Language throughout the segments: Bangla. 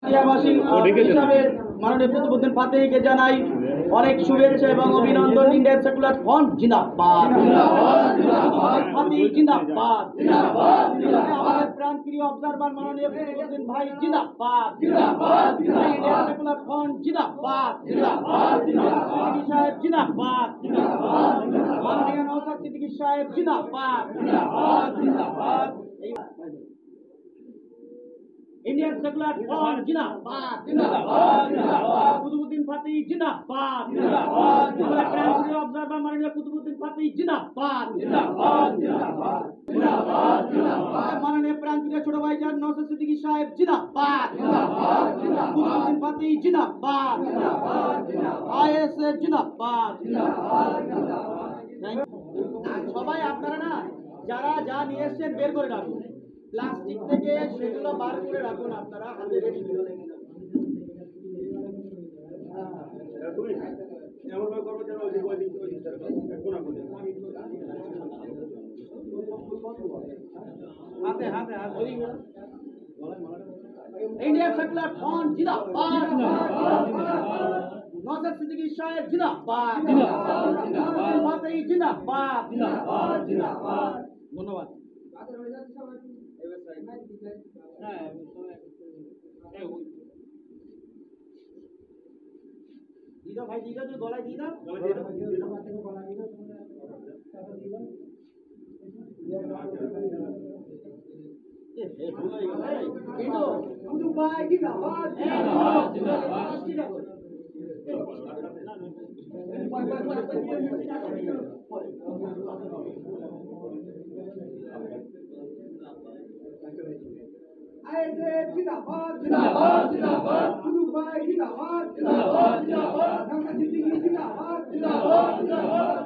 হিসাবে মাননীয় কুতুবউদ্দিন ফাতেহীকে জানাই অনেক শুভেচ্ছা এবং অভিনন্দন। ইন্ডিয়ান সেকুলার ফ্রন্ট জিন্দাবাদ, ফাতেহী জিন্দাবাদ। আমাদের প্রাণপ্রিয় অবজারভার মাননীয় কুতুবউদ্দিন ভাই জিন্দাবাদ, ইন্ডিয়ান সেকুলার ফ্রন্ট জিন্দাবাদ, সিদ্দিকী সাহেব জিন্দাবাদ, মাননীয় নওশাদ সিদ্দিকী সাহেব জিন্দাবাদ। इंडियन सेकुलर फ्रंट जिंदाबाद, कुतुबउद्दीन फातेही जिंदाबाद, प्रांतीय ऑब्जर्वर माननीय कुतुबउद्दीन फातेही जिंदाबाद, माननीय प्रांतीय छोटे भाईजान नौशाद सिद्दीकी साहेब जिंदाबाद, कुतुबउद्दीन फातेही जिंदाबाद, आईएसएफ जिंदाबाद। সবাই আপনারা না যারা যা নিয়ে এসেছেন বের করে রাখুন, প্লাস্টিক থেকে সেগুলো বার করে রাখুন, আপনারা হাতে রেডি করুন। হাতে হাতে হাতে इंडियन सेकुलर फ्रंट जिंदाबाद, नौशाद सिद्दीकी साहेब जिंदाबाद, फातेही जिंदाबाद। धन्यवाद। दीदा भाई दीदा जो गलाय दीदा जिंदाबाद, जिंदाबाद, जिंदाबाद, कुतुबभाई जिंदाबाद, जिंदाबाद, जिंदाबाद, नौशाद सिद्दीकी जिंदाबाद, जिंदाबाद, जिंदाबाद,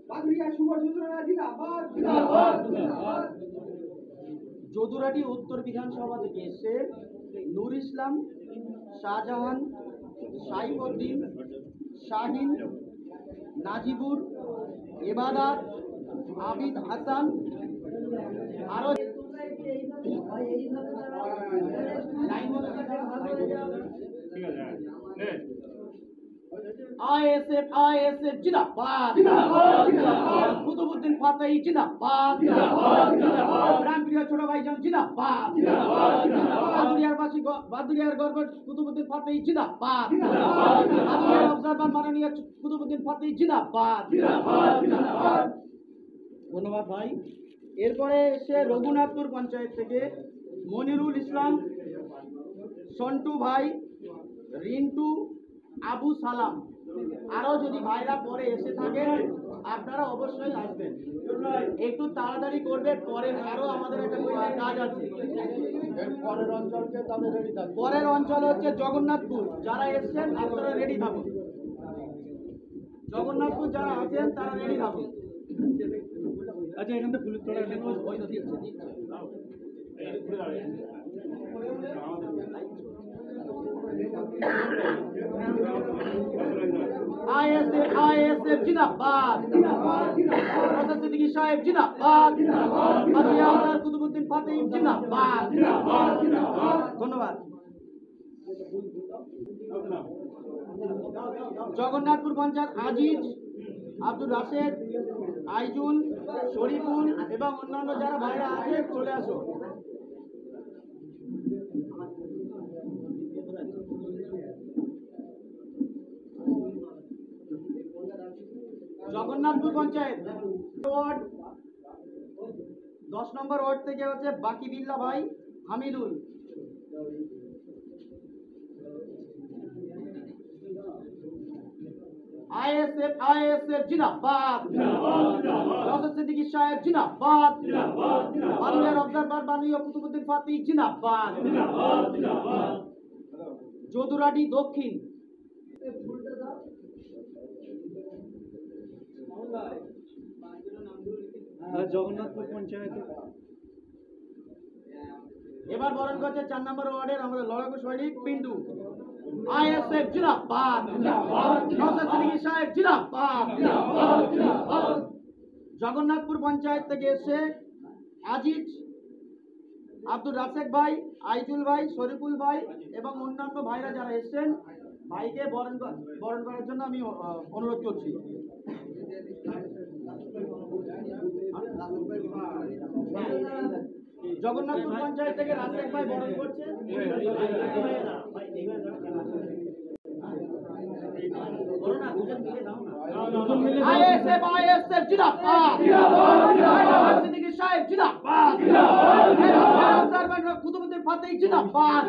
बादरिया शुभसूचना जिंदाबाद, जिंदाबाद, जिंदाबाद। जोदुराटी उत्तर विधानसभा থেকে এসে নূর ইসলাম, শাহজাহান, সাইফউদ্দিন, শাহিন, নাজিবুর, ইবাদত, আবিদ হাসান আরো आईएसएफ आईएसएफ जिंदाबाद, कुतुबउद्दीन फातेही जिंदाबाद, प्रांतीय छोटे भाईजान जिंदाबाद, बादुरियार गर्व कुतुबउद्दीन फातेही जिंदाबाद, बादुरियार ऑब्जर्वर माननीय कुतुबउद्दीन फातेही जिंदाबाद। ধন্যবাদ ভাই। এরপরে এসে রঘুনাথপুর পঞ্চায়েত থেকে মনিরুল ইসলাম, সন্টু ভাই, রিন্টু, আবু সালাম। আরো যদি ভাইরা পরে এসে থাকেন আপনারা অবশ্যই আসবেন, একটু তাড়াতাড়ি করবেন, পরে আরো আমাদের একটা কাজ আছে। পরের অঞ্চল হচ্ছে জগন্নাথপুর, যারা এসছেন আপনারা রেডি থাকুন, জগন্নাথপুর যারা আছেন তারা রেডি থাকুন। আচ্ছা এখান থেকে পুলিশ आईएसएफ आईएसएफ जिंदाबाद, नौशाद सिद्दीकी साहेब जिंदाबाद, कुतुबउद्दीन फातेही जिंदाबाद। धन्यवाद। জগন্নাথপুর পঞ্চায়েত আজিজ, আব্দুল রাশেদ, আইজুল, শরীফুল এবং অন্যান্য যারা ভাইরা আছে চলে আসো। জগন্নাথপুর পঞ্চায়েত ওয়ার্ড 10 নম্বর ওয়ার্ড থেকে হচ্ছে বাকি বিল্লা ভাই, হামিদুল। आईएसएफ आईएसएफ जिंदाबाद, नौशाद सिद्दीकी साहेब जिंदाबाद, बादुरियार ऑब्जर्वर माननीय कुतुबउद्दीन फातेही जिंदाबाद। जोदुराटी दक्षिण জগন্নাথপুর পঞ্চায়েত। এবার বরণ করছে 4 নম্বর ওয়ার্ডের আমাদের লড়াকু সৈনিক পিন্টু। आईएसएफ जिंदाबाद, नौशाद सिद्दीकी साहेब जिंदाबाद। जगन्नाथपुर पंचायत থেকে এসে আজিজ, আব্দুর রাসেক ভাই, আইজুল ভাই, শরীফুল ভাই এবং অন্যান্য ভাইরা যারা এসেছেন ভাইকে বরণ করার জন্য আমি অনুরোধ করছি। জগন্নাথপুর পঞ্চায়েত থেকে রাসেক ভাই বরণ করছেন। আইএসএফ জিন্দাবাদ, সিদ্দিকী সাহেব জিন্দাবাদ, কুতুবুদ্দিন ফাতেহি জিন্দাবাদ।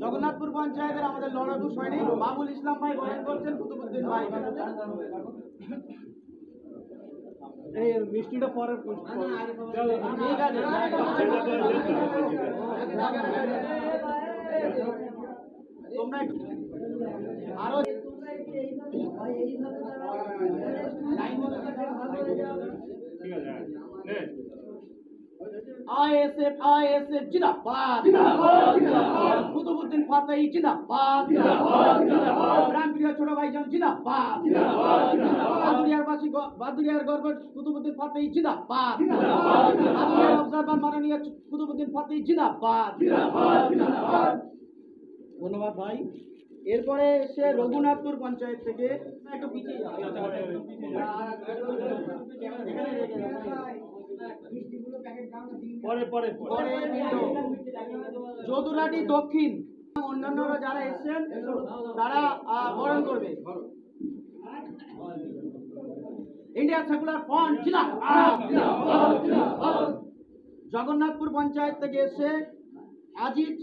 জগন্নাথপুর পঞ্চায়েতের আমাদের লড়াকু সৈনিক বাবুল ইসলাম ভাই বরণ করছেন কুতুবুদ্দিন ভাই। এই মিষ্টিটা পরে ঠিক আছে। তোমরা আরো আইএসএফ জিন্দাবাদ, কুতুবুদ্দিন ফাতেহি জিন্দাবাদ, প্রাণপ্রিয় ছোট ভাইজান জিন্দাবাদ, বাদুরিয়ার গর্ব কুতুবুদ্দিন ফাতেহি জিন্দাবাদ, বাদুরিয়ার অবজারভার মাননীয় কুতুবুদ্দিন ফাতেহি জিন্দাবাদ। ধন্যবাদ ভাই। এরপরে এসে রঘুনাথপুর পঞ্চায়েত থেকে একটু পিছিয়ে যদুরাটি দক্ষিণ অন্যান্যরা যারা এসেছেন তারা বরণ করবে। India secular front Jagannathpur panchayat থেকে এসে আজিজ,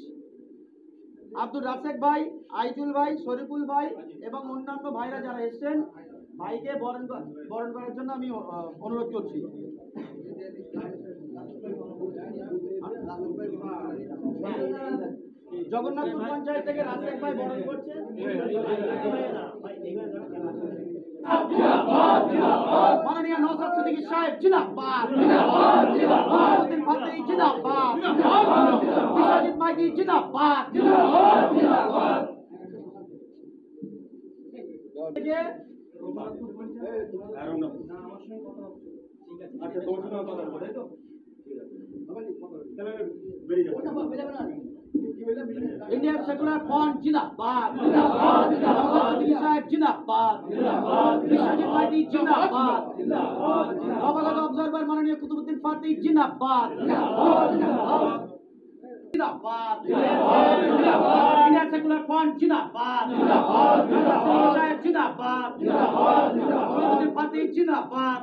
আব্দুর রাসেক ভাই, আইজুল ভাই, শরীফুল ভাই এবং অন্যান্য ভাইরা যারা এসেছেন ভাইকে বরণ করার জন্য আমি অনুরোধ করছি। জগন্নাথপুর পঞ্চায়েত থেকে রাসেক ভাই বরণ করছে। মাননীয় নওশাদ সিদ্দিকী সাহেব জিন্দাবাদ, কুতুবুদ্দিন ফাতেহি জিন্দাবাদ, বিশ্বজিৎ মাইতি জিন্দাবাদ। इंडियन सेकुलर फ्रंट जिंदाबाद, साहेब जिंदाबाद, विश्वजीत माइती जिंदाबाद, अवगत ऑब्जर्वर माननीय कुतुबुद्दीन फातेही जिंदाबाद, जिंदाबाद, इंडियन सेकुलर फ्रंट जिंदाबाद, साहेब जिंदाबाद, कुतुबुद्दीन फातेही जिंदाबाद।